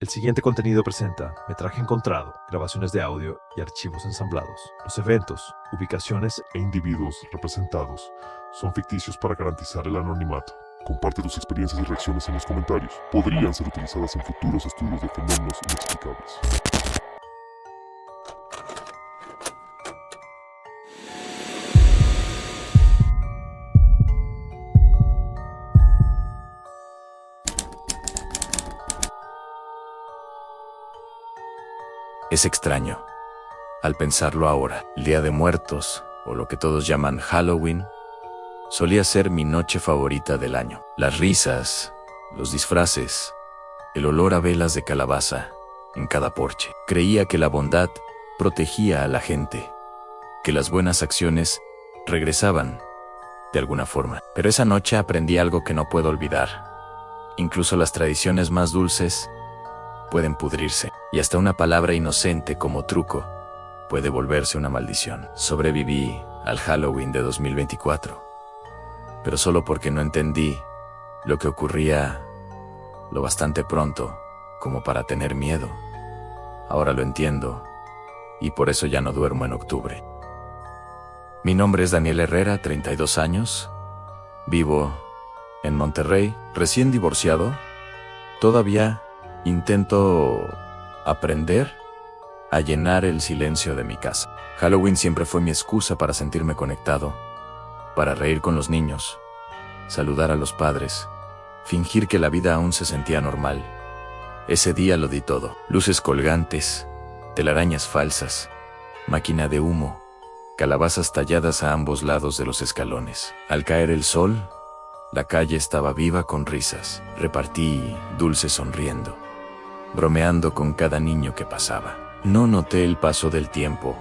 El siguiente contenido presenta metraje encontrado, grabaciones de audio y archivos ensamblados. Los eventos, ubicaciones e individuos representados son ficticios para garantizar el anonimato. Comparte tus experiencias y reacciones en los comentarios. Podrían ser utilizadas en futuros estudios de fenómenos inexplicables. Es extraño, al pensarlo ahora, el Día de Muertos, o lo que todos llaman Halloween, solía ser mi noche favorita del año. Las risas, los disfraces, el olor a velas de calabaza en cada porche. Creía que la bondad protegía a la gente, que las buenas acciones regresaban de alguna forma. Pero esa noche aprendí algo que no puedo olvidar. Incluso las tradiciones más dulces pueden pudrirse, y hasta una palabra inocente como truco puede volverse una maldición. Sobreviví al Halloween de 2024, pero solo porque no entendí lo que ocurría lo bastante pronto como para tener miedo. Ahora lo entiendo, y por eso ya no duermo en octubre. Mi nombre es Daniel Herrera, 32 años, vivo en Monterrey, recién divorciado. Todavía intento aprender a llenar el silencio de mi casa. Halloween siempre fue mi excusa para sentirme conectado, para reír con los niños, saludar a los padres, fingir que la vida aún se sentía normal. Ese día lo di todo: luces colgantes, telarañas falsas, máquina de humo, calabazas talladas a ambos lados de los escalones. Al caer el sol, la calle estaba viva con risas. Repartí dulces sonriendo, bromeando con cada niño que pasaba. No noté el paso del tiempo,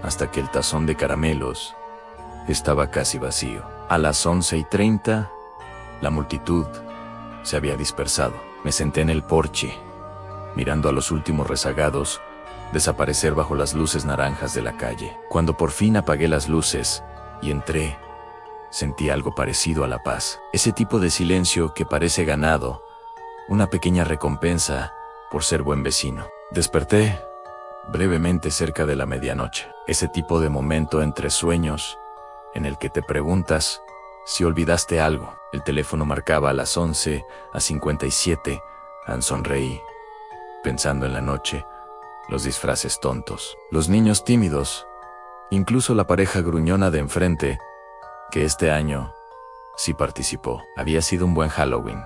hasta que el tazón de caramelos estaba casi vacío. A las 11:30, la multitud se había dispersado. Me senté en el porche, mirando a los últimos rezagados desaparecer bajo las luces naranjas de la calle. Cuando por fin apagué las luces y entré, sentí algo parecido a la paz. Ese tipo de silencio que parece ganado, una pequeña recompensa por ser buen vecino. Desperté brevemente cerca de la medianoche. Ese tipo de momento entre sueños en el que te preguntas si olvidaste algo. El teléfono marcaba a las 11:57. Sonreí, pensando en la noche, los disfraces tontos, los niños tímidos, incluso la pareja gruñona de enfrente, que este año sí participó. Había sido un buen Halloween,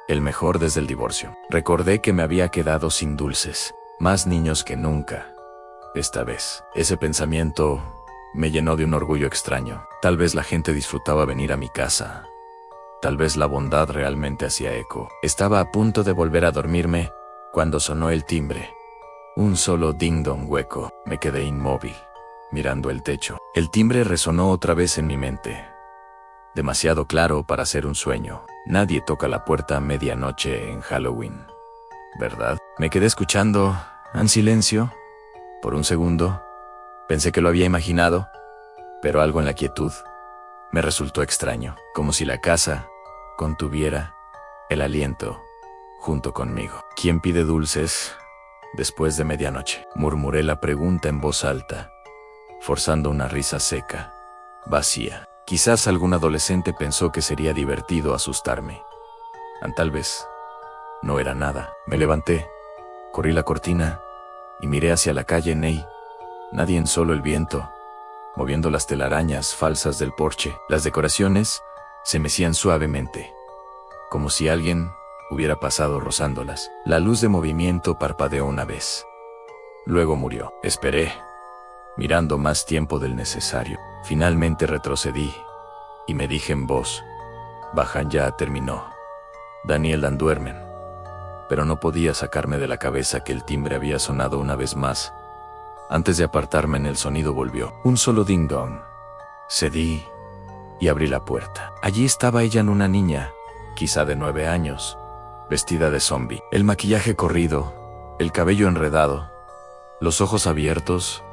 el mejor desde el divorcio. Recordé que me había quedado sin dulces, más niños que nunca. Esta vez, ese pensamiento me llenó de un orgullo extraño. Tal vez la gente disfrutaba venir a mi casa. Tal vez la bondad realmente hacía eco. Estaba a punto de volver a dormirme cuando sonó el timbre. Un solo ding-dong hueco. Me quedé inmóvil, mirando el techo. El timbre resonó otra vez en mi mente, demasiado claro para ser un sueño. Nadie toca la puerta a medianoche en Halloween, ¿verdad? Me quedé escuchando en silencio. Por un segundo, pensé que lo había imaginado, pero algo en la quietud me resultó extraño, como si la casa contuviera el aliento junto conmigo. ¿Quién pide dulces después de medianoche? Murmuré la pregunta en voz alta, forzando una risa seca, vacía. Quizás algún adolescente pensó que sería divertido asustarme. Tal vez no era nada. Me levanté, corrí la cortina y miré hacia la calle. Nadie, en solo el viento, moviendo las telarañas falsas del porche. Las decoraciones se mecían suavemente, como si alguien hubiera pasado rozándolas. La luz de movimiento parpadeó una vez. Luego murió. Esperé, mirando más tiempo del necesario. Finalmente retrocedí y me dije en voz baja: ya terminó. Daniel, duermen. Pero no podía sacarme de la cabeza que el timbre había sonado una vez más. Antes de apartarme, el sonido volvió. Un solo ding-dong. Cedí y abrí la puerta. Allí estaba ella, una niña, quizá de 9 años, vestida de zombie. El maquillaje corrido, el cabello enredado, los ojos abiertos,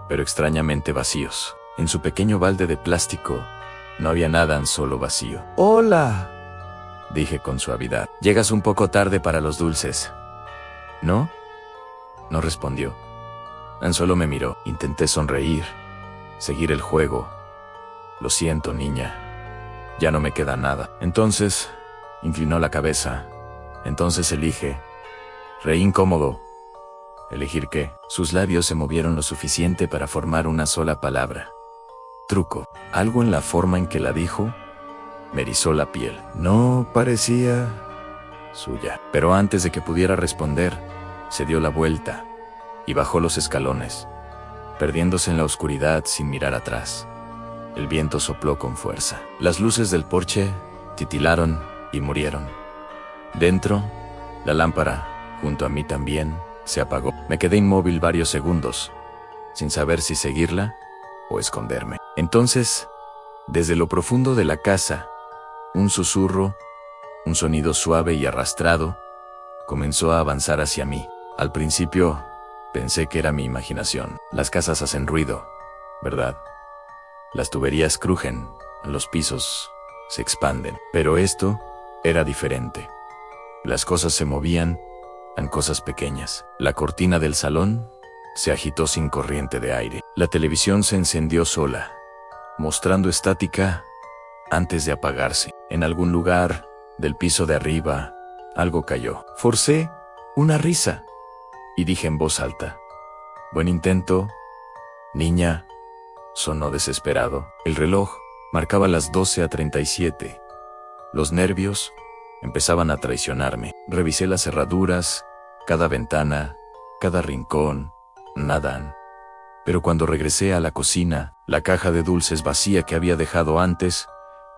pero extrañamente vacíos. En su pequeño balde de plástico no había nada, solo vacío. «Hola», dije con suavidad. «Llegas un poco tarde para los dulces». ¿No? No respondió. Tan solo me miró. Intenté sonreír, seguir el juego. Lo siento, niña. Ya no me queda nada. Entonces, inclinó la cabeza. Entonces elige. Reí incómodo. ¿Elegir qué? Sus labios se movieron lo suficiente para formar una sola palabra. Truco. Algo en la forma en que la dijo me erizó la piel. No parecía suya. Pero antes de que pudiera responder, se dio la vuelta y bajó los escalones, perdiéndose en la oscuridad sin mirar atrás. El viento sopló con fuerza. Las luces del porche titilaron y murieron. Dentro, la lámpara, junto a mí también, se apagó. Me quedé inmóvil varios segundos, sin saber si seguirla o esconderme. Entonces, desde lo profundo de la casa, un susurro, un sonido suave y arrastrado, comenzó a avanzar hacia mí. Al principio, pensé que era mi imaginación. Las casas hacen ruido, ¿verdad? Las tuberías crujen, los pisos se expanden. Pero esto era diferente. Las cosas se movían, eran cosas pequeñas. La cortina del salón se agitó sin corriente de aire. La televisión se encendió sola, mostrando estática antes de apagarse. En algún lugar del piso de arriba, algo cayó. Forcé una risa y dije en voz alta: «Buen intento, niña». Sonó desesperado. El reloj marcaba las 12:37. Los nervios empezaban a traicionarme. Revisé las cerraduras, cada ventana, cada rincón. Nada. Pero cuando regresé a la cocina, la caja de dulces vacía que había dejado antes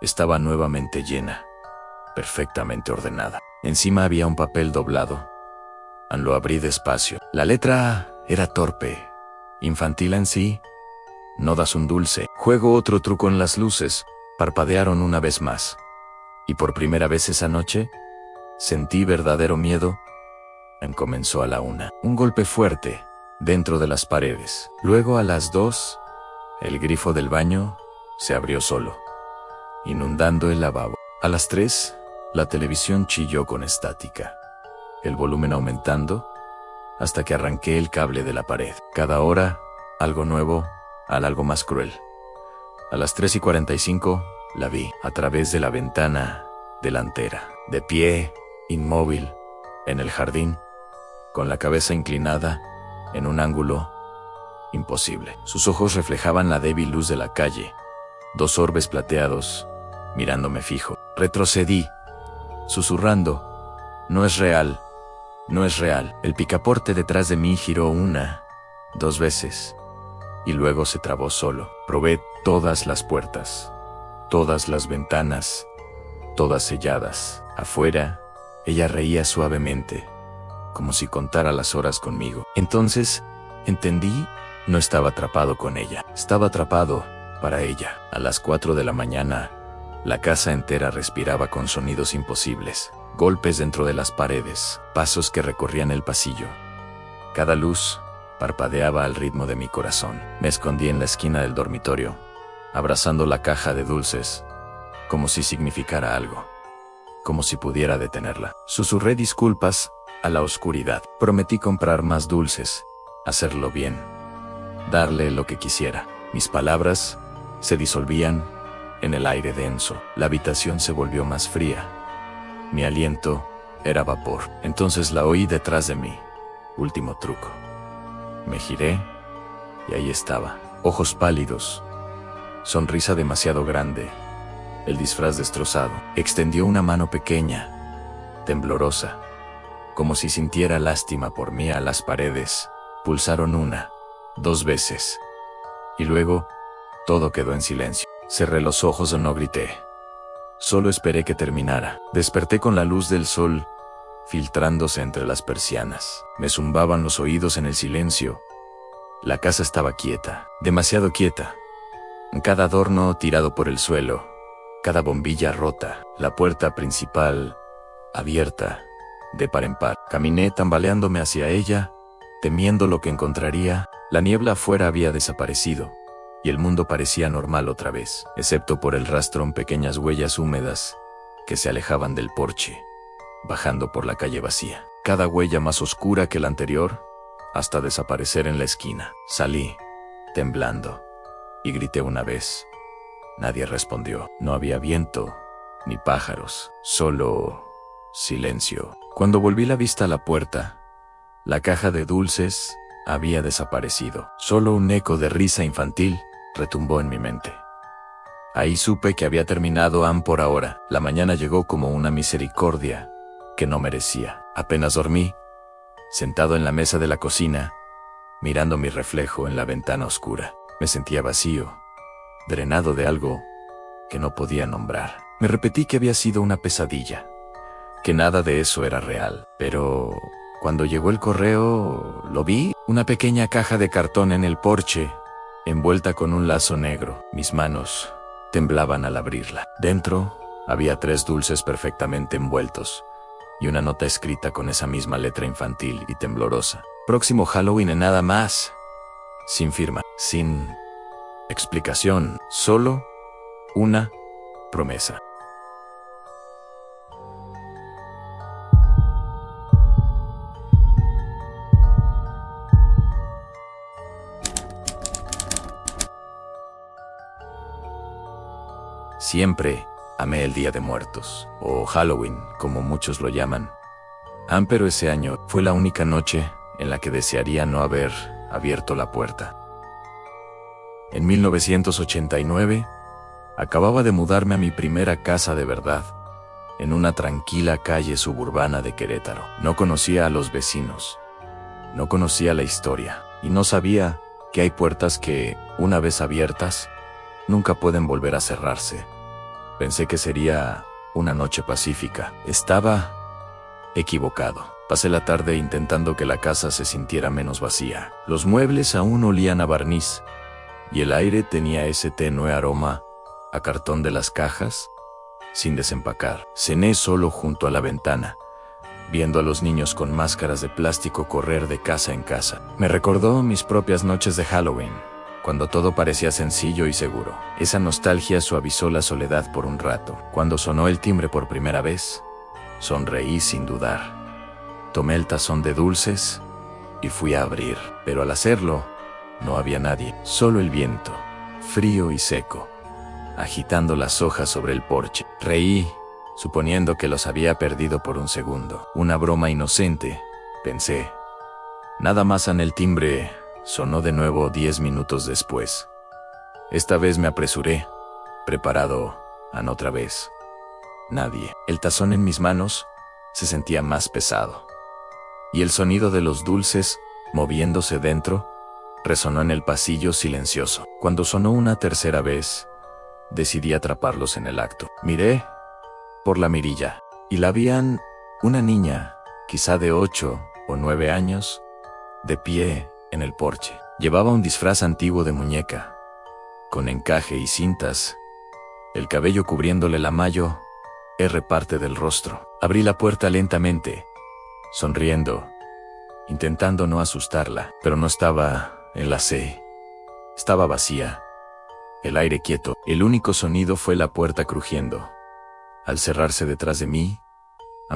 estaba nuevamente llena, perfectamente ordenada. Encima había un papel doblado. Lo abrí despacio. La letra era torpe, infantil en sí. No das un dulce. Juego otro truco en las luces. Parpadearon una vez más. Y por primera vez esa noche, sentí verdadero miedo. Comenzó a la 1. Un golpe fuerte dentro de las paredes. Luego a las 2, el grifo del baño se abrió solo, inundando el lavabo. A las 3, la televisión chilló con estática, el volumen aumentando hasta que arranqué el cable de la pared. Cada hora, algo nuevo, algo más cruel. A las 3:45, la vi a través de la ventana delantera, de pie, inmóvil, en el jardín, con la cabeza inclinada en un ángulo imposible. Sus ojos reflejaban la débil luz de la calle, 2 orbes plateados, mirándome fijo. Retrocedí, susurrando: «No es real, no es real». El picaporte detrás de mí giró 1, 2 veces, y luego se trabó solo. Probé todas las puertas, todas las ventanas, todas selladas. Afuera, ella reía suavemente, como si contara las horas conmigo. Entonces, entendí, no estaba atrapado con ella, estaba atrapado para ella. A las 4 de la mañana, la casa entera respiraba con sonidos imposibles, golpes dentro de las paredes, pasos que recorrían el pasillo. Cada luz parpadeaba al ritmo de mi corazón. Me escondí en la esquina del dormitorio, abrazando la caja de dulces, como si significara algo, como si pudiera detenerla. Susurré disculpas a la oscuridad. Prometí comprar más dulces, hacerlo bien, darle lo que quisiera. Mis palabras se disolvían en el aire denso. La habitación se volvió más fría. Mi aliento era vapor. Entonces la oí detrás de mí. Último truco. Me giré y ahí estaba. Ojos pálidos, sonrisa demasiado grande, el disfraz destrozado. Extendió una mano pequeña, temblorosa, como si sintiera lástima por mí. A las paredes pulsaron 1, 2 veces, y luego todo quedó en silencio. Cerré los ojos o no grité. Solo esperé que terminara. Desperté con la luz del sol filtrándose entre las persianas. Me zumbaban los oídos en el silencio. La casa estaba quieta, demasiado quieta. Cada adorno tirado por el suelo, cada bombilla rota, la puerta principal abierta, de par en par. Caminé tambaleándome hacia ella, temiendo lo que encontraría. La niebla afuera había desaparecido, y el mundo parecía normal otra vez, excepto por el rastro en pequeñas huellas húmedas que se alejaban del porche, bajando por la calle vacía. cada huella más oscura que la anterior, hasta desaparecer en la esquina. Salí, temblando, y grité una vez. Nadie respondió. No había viento, ni pájaros, solo silencio. Cuando volví la vista a la puerta, la caja de dulces había desaparecido. Solo un eco de risa infantil retumbó en mi mente. Ahí supe que había terminado por ahora. La mañana llegó como una misericordia que no merecía. Apenas dormí, sentado en la mesa de la cocina, mirando mi reflejo en la ventana oscura. Me sentía vacío, drenado de algo que no podía nombrar. Me repetí que había sido una pesadilla, que nada de eso era real. Pero cuando llegó el correo, lo vi, una pequeña caja de cartón en el porche, envuelta con un lazo negro. Mis manos temblaban al abrirla. Dentro había 3 dulces perfectamente envueltos y una nota escrita con esa misma letra infantil y temblorosa. Próximo Halloween en nada más. Sin firma, sin explicación, solo una promesa. Siempre amé el Día de Muertos, o Halloween, como muchos lo llaman. Pero ese año fue la única noche en la que desearía no haber abierto la puerta. En 1989, acababa de mudarme a mi primera casa de verdad, en una tranquila calle suburbana de Querétaro. No conocía a los vecinos, no conocía la historia, y no sabía que hay puertas que, una vez abiertas, nunca pueden volver a cerrarse. Pensé que sería una noche pacífica. Estaba equivocado. Pasé la tarde intentando que la casa se sintiera menos vacía. Los muebles aún olían a barniz, y el aire tenía ese tenue aroma a cartón de las cajas, sin desempacar. Cené solo junto a la ventana, viendo a los niños con máscaras de plástico correr de casa en casa. Me recordó mis propias noches de Halloween, cuando todo parecía sencillo y seguro. Esa nostalgia suavizó la soledad por un rato. Cuando sonó el timbre por primera vez, sonreí sin dudar. Tomé el tazón de dulces y fui a abrir, pero al hacerlo, no había nadie, solo el viento, frío y seco, agitando las hojas sobre el porche. Reí, suponiendo que los había perdido por un segundo. Una broma inocente, pensé. Nada más en el timbre. Sonó de nuevo 10 minutos después. Esta vez me apresuré, preparado otra vez. Nadie. El tazón en mis manos se sentía más pesado, y el sonido de los dulces, moviéndose dentro, resonó en el pasillo silencioso. Cuando sonó una tercera vez, decidí atraparlos en el acto. Miré por la mirilla, y la vían una niña, quizá de 8 o 9 años, de pie en el porche. Llevaba un disfraz antiguo de muñeca, con encaje y cintas, el cabello cubriéndole la mayo, parte del rostro. Abrí la puerta lentamente, sonriendo, intentando no asustarla, pero no estaba en la C. Estaba vacía, el aire quieto. El único sonido fue la puerta crujiendo. Al cerrarse detrás de mí,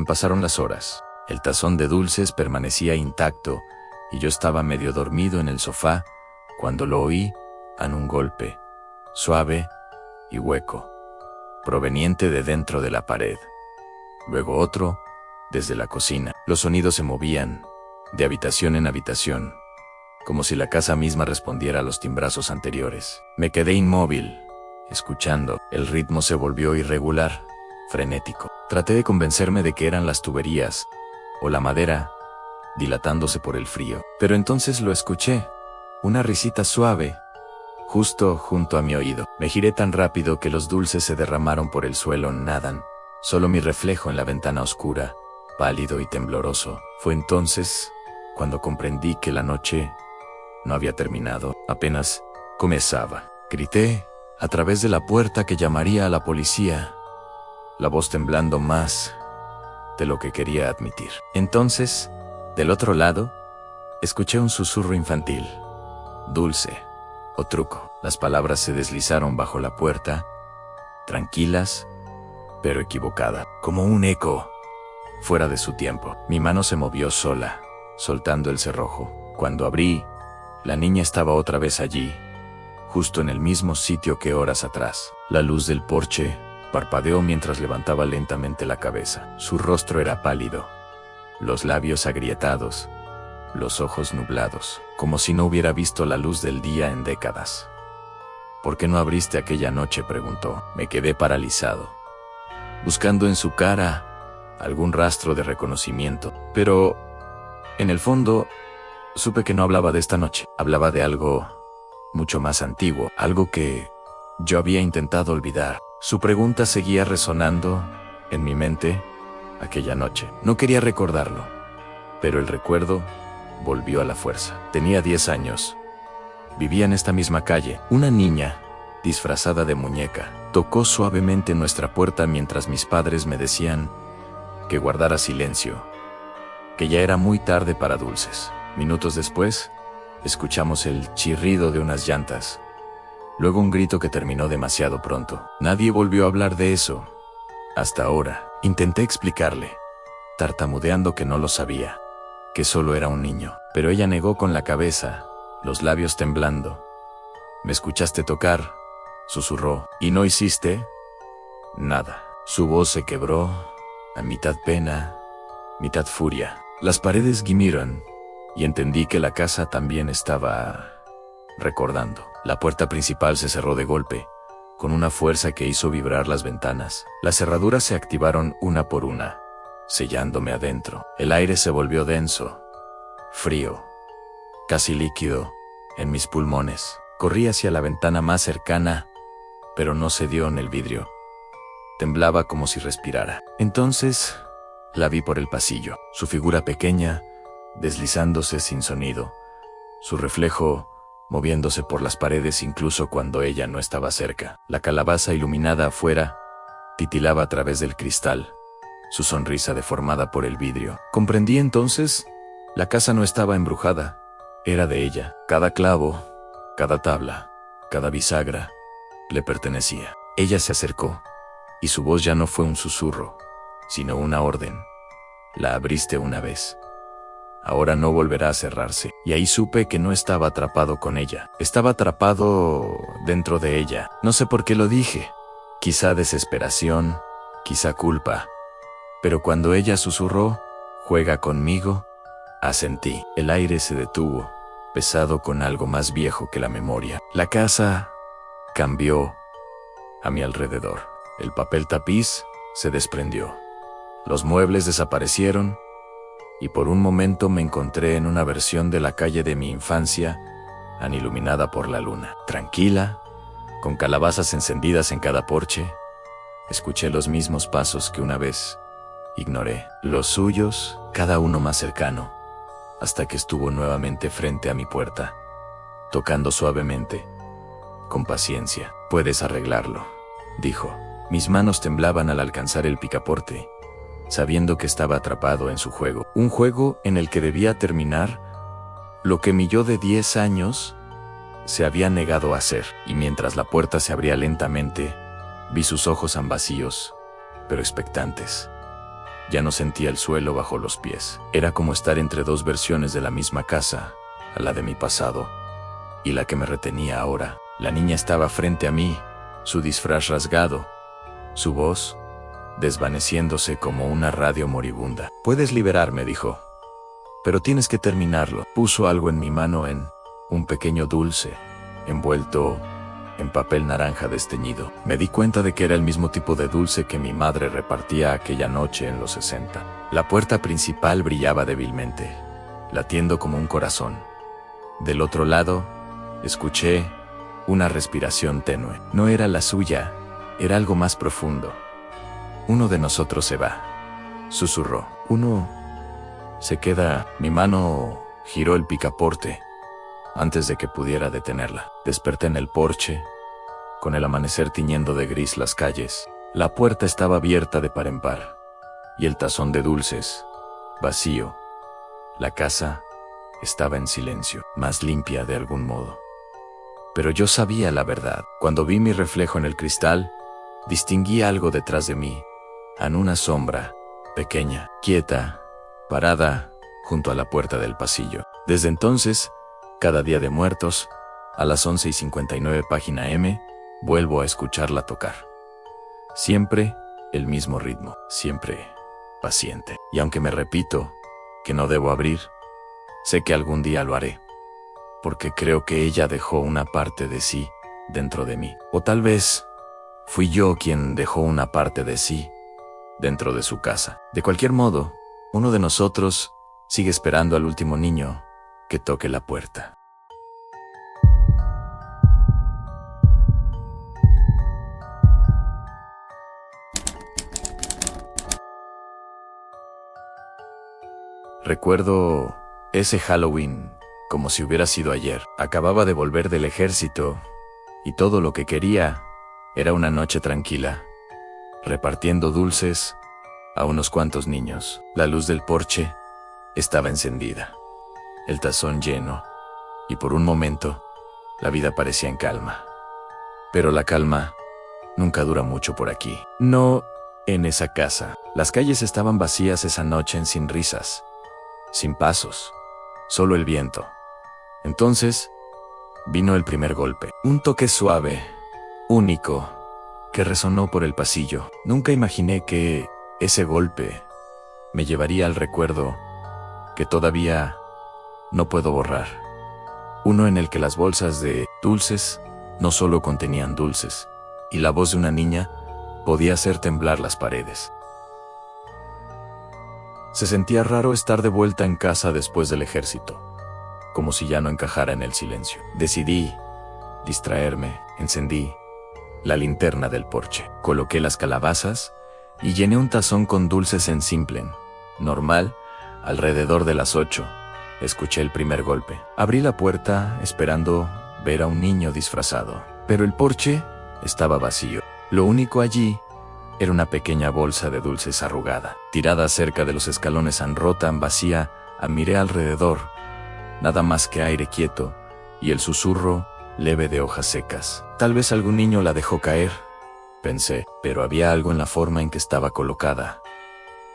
pasaron las horas. El tazón de dulces permanecía intacto, y yo estaba medio dormido en el sofá cuando lo oí en un golpe, suave y hueco, proveniente de dentro de la pared. Luego otro, desde la cocina. Los sonidos se movían, de habitación en habitación, como si la casa misma respondiera a los timbrazos anteriores. Me quedé inmóvil, escuchando. El ritmo se volvió irregular, frenético. Traté de convencerme de que eran las tuberías, o la madera, dilatándose por el frío. Pero entonces lo escuché, una risita suave, justo junto a mi oído. Me giré tan rápido que los dulces se derramaron por el suelo. Nadan, solo mi reflejo en la ventana oscura, pálido y tembloroso. Fue entonces cuando comprendí que la noche no había terminado, apenas comenzaba. Grité a través de la puerta que llamaría a la policía, la voz temblando más de lo que quería admitir. Entonces, del otro lado, escuché un susurro infantil. Dulce o truco. Las palabras se deslizaron bajo la puerta, tranquilas, pero equivocadas, como un eco fuera de su tiempo. Mi mano se movió sola, soltando el cerrojo. Cuando abrí, la niña estaba otra vez allí, justo en el mismo sitio que horas atrás. La luz del porche parpadeó mientras levantaba lentamente la cabeza. Su rostro era pálido, los labios agrietados, los ojos nublados, como si no hubiera visto la luz del día en décadas. «¿Por qué no abriste aquella noche?», preguntó. Me quedé paralizado, buscando en su cara algún rastro de reconocimiento. Pero, en el fondo, supe que no hablaba de esta noche. Hablaba de algo mucho más antiguo, algo que yo había intentado olvidar. Su pregunta seguía resonando en mi mente aquella noche. No quería recordarlo, pero el recuerdo volvió a la fuerza. Tenía 10 años. Vivía en esta misma calle. Una niña, disfrazada de muñeca, tocó suavemente nuestra puerta mientras mis padres me decían que guardara silencio, que ya era muy tarde para dulces. Minutos después, escuchamos el chirrido de unas llantas, luego un grito que terminó demasiado pronto. Nadie volvió a hablar de eso hasta ahora. Intenté explicarle, tartamudeando, que no lo sabía, que solo era un niño, pero ella negó con la cabeza, los labios temblando. «¿Me escuchaste tocar?», susurró. «¿Y no hiciste nada?». Su voz se quebró, a mitad pena, mitad furia. Las paredes gimieron y entendí que la casa también estaba recordando. La puerta principal se cerró de golpe, con una fuerza que hizo vibrar las ventanas. Las cerraduras se activaron una por una, sellándome adentro. El aire se volvió denso, frío, casi líquido, en mis pulmones. Corrí hacia la ventana más cercana, pero no cedió en el vidrio. Temblaba como si respirara. Entonces la vi por el pasillo, su figura pequeña, deslizándose sin sonido, su reflejo moviéndose por las paredes incluso cuando ella no estaba cerca. La calabaza iluminada afuera titilaba a través del cristal, su sonrisa deformada por el vidrio. Comprendí entonces, la casa no estaba embrujada, era de ella. Cada clavo, cada tabla, cada bisagra le pertenecía. Ella se acercó, y su voz ya no fue un susurro, sino una orden. «La abriste una vez. Ahora no volverá a cerrarse». Y ahí supe que no estaba atrapado con ella. Estaba atrapado dentro de ella. No sé por qué lo dije. Quizá desesperación, quizá culpa. Pero cuando ella susurró, «Juega conmigo», asentí. El aire se detuvo, pesado con algo más viejo que la memoria. La casa cambió a mi alrededor. El papel tapiz se desprendió. Los muebles desaparecieron y por un momento me encontré en una versión de la calle de mi infancia, iluminada por la luna. Tranquila, con calabazas encendidas en cada porche, escuché los mismos pasos que una vez ignoré. Los suyos, cada uno más cercano, hasta que estuvo nuevamente frente a mi puerta, tocando suavemente, con paciencia. «Puedes arreglarlo», dijo. Mis manos temblaban al alcanzar el picaporte, sabiendo que estaba atrapado en su juego. Un juego en el que debía terminar lo que mi yo de 10 años se había negado a hacer. Y mientras la puerta se abría lentamente, vi sus ojos vacíos, pero expectantes. Ya no sentía el suelo bajo los pies. Era como estar entre dos versiones de la misma casa, la de mi pasado y la que me retenía ahora. La niña estaba frente a mí, su disfraz rasgado, su voz desvaneciéndose como una radio moribunda. «Puedes liberarme», dijo, «pero tienes que terminarlo». Puso algo en mi mano, un pequeño dulce, envuelto en papel naranja desteñido. Me di cuenta de que era el mismo tipo de dulce que mi madre repartía aquella noche en los 60. La puerta principal brillaba débilmente, latiendo como un corazón. Del otro lado, escuché una respiración tenue. No era la suya, era algo más profundo. «Uno de nosotros se va», susurró. «Uno se queda». Mi mano giró el picaporte antes de que pudiera detenerla. Desperté en el porche, con el amanecer tiñendo de gris las calles. La puerta estaba abierta de par en par, y el tazón de dulces, vacío. La casa estaba en silencio, más limpia de algún modo. Pero yo sabía la verdad. Cuando vi mi reflejo en el cristal, distinguí algo detrás de mí, en una sombra, pequeña, quieta, parada junto a la puerta del pasillo. Desde entonces, cada Día de Muertos, a las 11:59 página M, vuelvo a escucharla tocar. Siempre el mismo ritmo, siempre paciente. Y aunque me repito que no debo abrir, sé que algún día lo haré, porque creo que ella dejó una parte de sí dentro de mí. O tal vez fui yo quien dejó una parte de sí dentro de su casa. De cualquier modo, uno de nosotros sigue esperando al último niño que toque la puerta. Recuerdo ese Halloween como si hubiera sido ayer. Acababa de volver del ejército y todo lo que quería era una noche tranquila, repartiendo dulces a unos cuantos niños. La luz del porche estaba encendida, el tazón lleno, y por un momento la vida parecía en calma. Pero la calma nunca dura mucho por aquí. No en esa casa. Las calles estaban vacías esa noche, sin risas, sin pasos, solo el viento. Entonces vino el primer golpe, un toque suave, único, que resonó por el pasillo. Nunca imaginé que ese golpe me llevaría al recuerdo que todavía no puedo borrar. Uno en el que las bolsas de dulces no solo contenían dulces, y la voz de una niña podía hacer temblar las paredes. Se sentía raro estar de vuelta en casa después del ejército, como si ya no encajara en el silencio. Decidí distraerme, encendí la linterna del porche, coloqué las calabazas y llené un tazón con dulces en Simplen. Normal, alrededor de las 8, escuché el primer golpe. Abrí la puerta esperando ver a un niño disfrazado, pero el porche estaba vacío. Lo único allí era una pequeña bolsa de dulces arrugada, tirada cerca de los escalones. Tan vacía, miré alrededor, nada más que aire quieto y el susurro leve de hojas secas. Tal vez algún niño la dejó caer, pensé, pero había algo en la forma en que estaba colocada,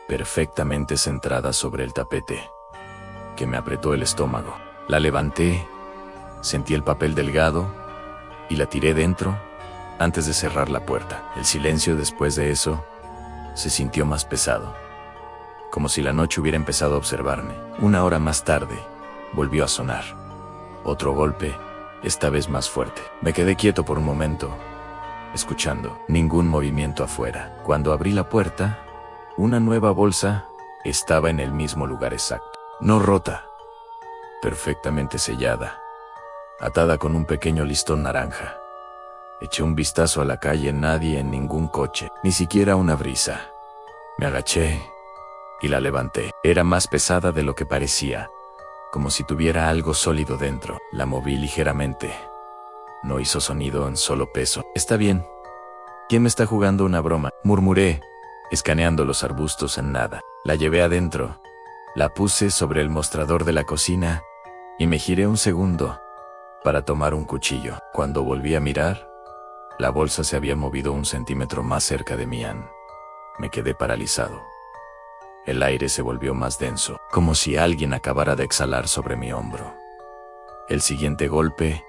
perfectamente centrada sobre el tapete, que me apretó el estómago. La levanté, sentí el papel delgado y la tiré dentro antes de cerrar la puerta. El silencio después de eso se sintió más pesado, como si la noche hubiera empezado a observarme. Una hora más tarde, volvió a sonar. Otro golpe, esta vez más fuerte. Me quedé quieto por un momento, escuchando. Ningún movimiento afuera. Cuando abrí la puerta, una nueva bolsa estaba en el mismo lugar exacto. No rota, perfectamente sellada, atada con un pequeño listón naranja. Eché un vistazo a la calle, nadie en ningún coche, ni siquiera una brisa. Me agaché y la levanté. Era más pesada de lo que parecía, como si tuviera algo sólido dentro. La moví ligeramente. No hizo sonido, en solo peso. Está bien. ¿Quién me está jugando una broma?, murmuré, escaneando los arbustos. En nada. La llevé adentro. La puse sobre el mostrador de la cocina y me giré un segundo para tomar un cuchillo. Cuando volví a mirar, la bolsa se había movido 1 centímetro más cerca de mí. Me quedé paralizado. El aire se volvió más denso, como si alguien acabara de exhalar sobre mi hombro. El siguiente golpe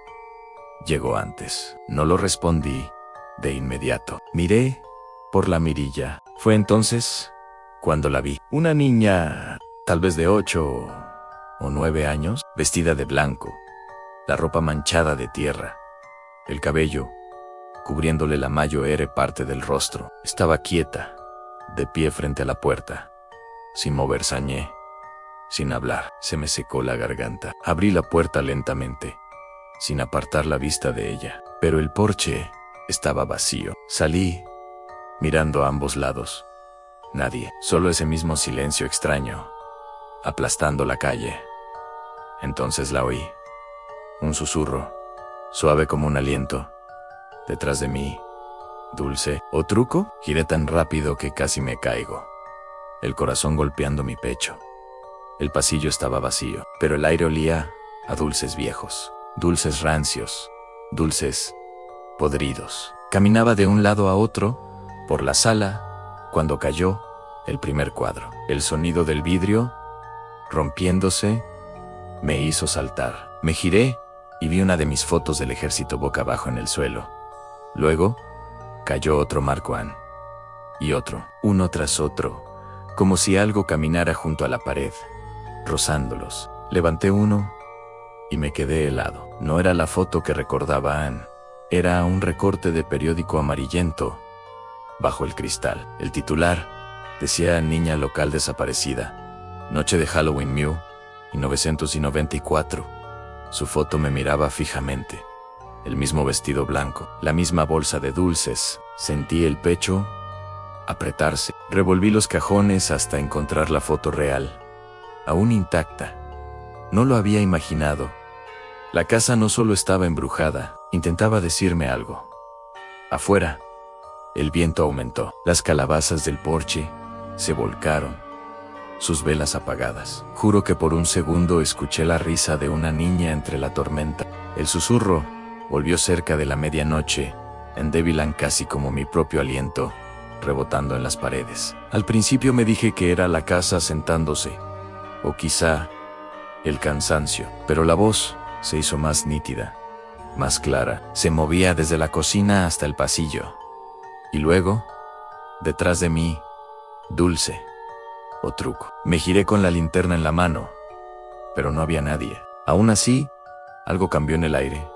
llegó antes. No lo respondí de inmediato. Miré por la mirilla. Fue entonces cuando la vi. Una niña, tal vez de 8 o 9 años, vestida de blanco, la ropa manchada de tierra, el cabello cubriéndole la mayor parte del rostro. Estaba quieta, de pie frente a la puerta, sin mover sañé, sin hablar. Se me secó la garganta. Abrí la puerta lentamente, sin apartar la vista de ella, pero el porche estaba vacío. Salí, mirando a ambos lados. Nadie, solo ese mismo silencio extraño, aplastando la calle. Entonces la oí. Un susurro, suave como un aliento, detrás de mí. ¿Dulce o truco? Giré tan rápido que casi me caigo, el corazón golpeando mi pecho. El pasillo estaba vacío, pero el aire olía a dulces viejos, dulces rancios, dulces podridos. Caminaba de un lado a otro por la sala cuando cayó el primer cuadro. El sonido del vidrio, rompiéndose, me hizo saltar. Me giré y vi una de mis fotos del ejército boca abajo en el suelo. Luego, cayó otro Mark I. Y otro, uno tras otro, como si algo caminara junto a la pared, rozándolos. Levanté uno y me quedé helado. No era la foto que recordaba Anne. Era un recorte de periódico amarillento bajo el cristal. El titular decía niña local desaparecida. Noche de Halloween 1994. Su foto me miraba fijamente. El mismo vestido blanco, la misma bolsa de dulces. Sentí el pecho apretarse. Revolví los cajones hasta encontrar la foto real, aún intacta. No lo había imaginado. La casa no solo estaba embrujada, intentaba decirme algo. Afuera, el viento aumentó. Las calabazas del porche se volcaron, sus velas apagadas. Juro que por un segundo escuché la risa de una niña entre la tormenta. El susurro volvió cerca de la medianoche, endebilan casi como mi propio aliento, rebotando en las paredes. Al principio me dije que era la casa sentándose, o quizá el cansancio, pero la voz se hizo más nítida, más clara. Se movía desde la cocina hasta el pasillo. Y luego, detrás de mí, Dulce o Truco. Me giré con la linterna en la mano, pero no había nadie. Aún así, algo cambió en el aire,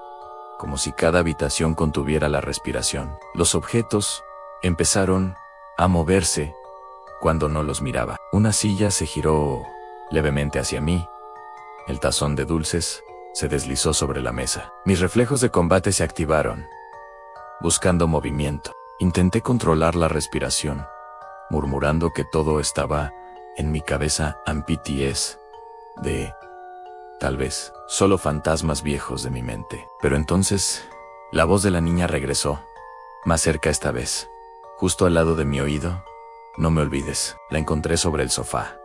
como si cada habitación contuviera la respiración. Los objetos empezaron a moverse cuando no los miraba. Una silla se giró levemente hacia mí. El tazón de dulces se deslizó sobre la mesa. Mis reflejos de combate se activaron, buscando movimiento. Intenté controlar la respiración, murmurando que todo estaba en mi cabeza. PTSD de, tal vez, solo fantasmas viejos de mi mente. Pero entonces, la voz de la niña regresó, más cerca esta vez, justo al lado de mi oído. No me olvides. La encontré sobre el sofá.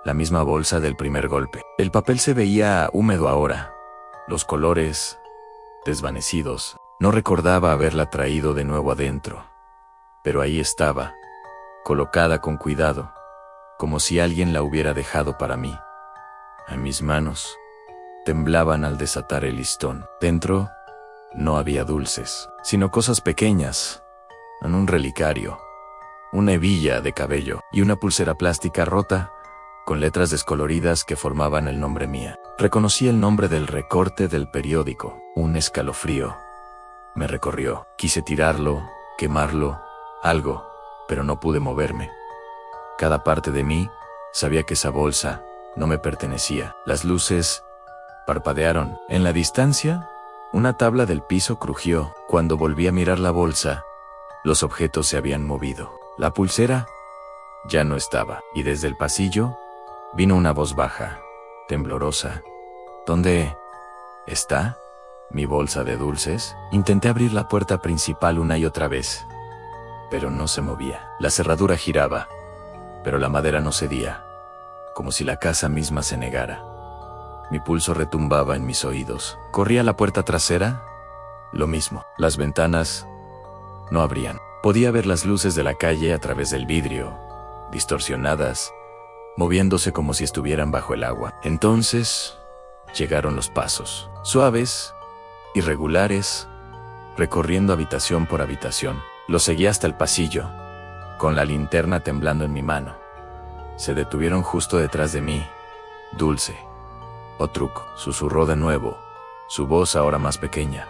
La misma bolsa del primer golpe. El papel se veía húmedo ahora, los colores desvanecidos. No recordaba haberla traído de nuevo adentro, pero ahí estaba, colocada con cuidado, como si alguien la hubiera dejado para mí. En mis manos temblaban al desatar el listón. Dentro no había dulces, sino cosas pequeñas, en un relicario, una hebilla de cabello y una pulsera plástica rota con letras descoloridas que formaban el nombre mía. Reconocí el nombre del recorte del periódico. Un escalofrío me recorrió. Quise tirarlo, quemarlo, algo, pero no pude moverme. Cada parte de mí sabía que esa bolsa no me pertenecía. Las luces parpadearon. En la distancia, una tabla del piso crujió. Cuando volví a mirar la bolsa, los objetos se habían movido. La pulsera ya no estaba, y desde el pasillo vino una voz baja, temblorosa. ¿Dónde está mi bolsa de dulces? Intenté abrir la puerta principal una y otra vez, pero no se movía. La cerradura giraba, pero la madera no cedía, como si la casa misma se negara. Mi pulso retumbaba en mis oídos. Corrí a la puerta trasera, lo mismo. Las ventanas no abrían. Podía ver las luces de la calle a través del vidrio, distorsionadas, moviéndose como si estuvieran bajo el agua. Entonces llegaron los pasos, suaves, irregulares, recorriendo habitación por habitación. Los seguí hasta el pasillo, con la linterna temblando en mi mano. Se detuvieron justo detrás de mí. Dulce o Truco, susurró de nuevo, su voz ahora más pequeña,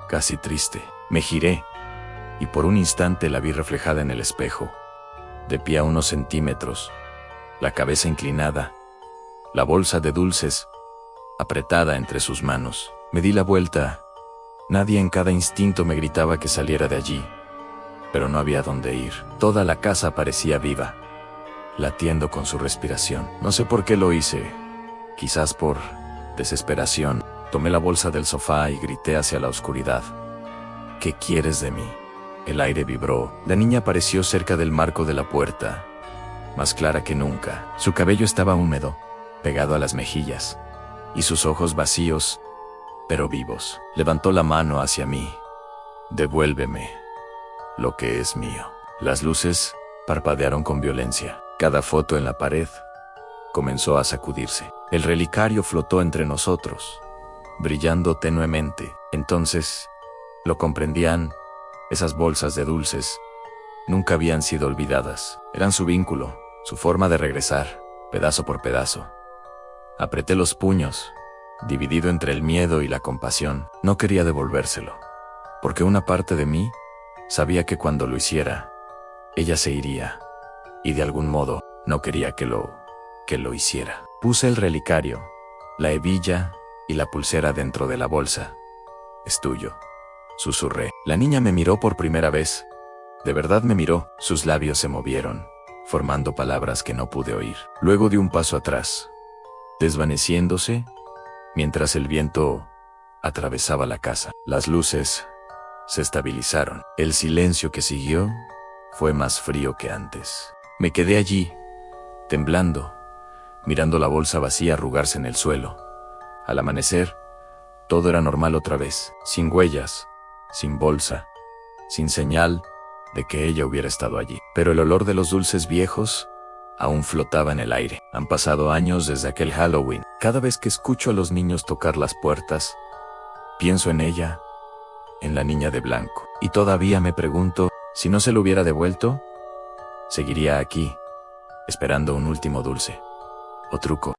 casi triste. Me giré, y por un instante la vi reflejada en el espejo, de pie a unos centímetros, la cabeza inclinada, la bolsa de dulces apretada entre sus manos. Me di la vuelta. Nadie en cada instinto me gritaba que saliera de allí, pero no había dónde ir. Toda la casa parecía viva, latiendo con su respiración. No sé por qué lo hice, quizás por desesperación. Tomé la bolsa del sofá y grité hacia la oscuridad. ¿Qué quieres de mí? El aire vibró. La niña apareció cerca del marco de la puerta, más clara que nunca. Su cabello estaba húmedo, pegado a las mejillas, y sus ojos vacíos, pero vivos. Levantó la mano hacia mí. Devuélveme lo que es mío. Las luces parpadearon con violencia. Cada foto en la pared comenzó a sacudirse. El relicario flotó entre nosotros, brillando tenuemente. Entonces, lo comprendían, esas bolsas de dulces nunca habían sido olvidadas. Eran su vínculo, su forma de regresar, pedazo por pedazo. Apreté los puños, dividido entre el miedo y la compasión. No quería devolvérselo, porque una parte de mí sabía que cuando lo hiciera, ella se iría, y de algún modo no quería que lo hiciera. Puse el relicario, la hebilla y la pulsera dentro de la bolsa. «Es tuyo», susurré. La niña me miró por primera vez. De verdad me miró. Sus labios se movieron, formando palabras que no pude oír. Luego di un paso atrás, desvaneciéndose, mientras el viento atravesaba la casa. Las luces se estabilizaron. El silencio que siguió fue más frío que antes. Me quedé allí, temblando, mirando la bolsa vacía arrugarse en el suelo. Al amanecer, todo era normal otra vez, sin huellas, sin bolsa, sin señal de que ella hubiera estado allí. Pero el olor de los dulces viejos aún flotaba en el aire. Han pasado años desde aquel Halloween. Cada vez que escucho a los niños tocar las puertas, pienso en ella, en la niña de blanco. Y todavía me pregunto, si no se lo hubiera devuelto, seguiría aquí, esperando un último dulce o truco.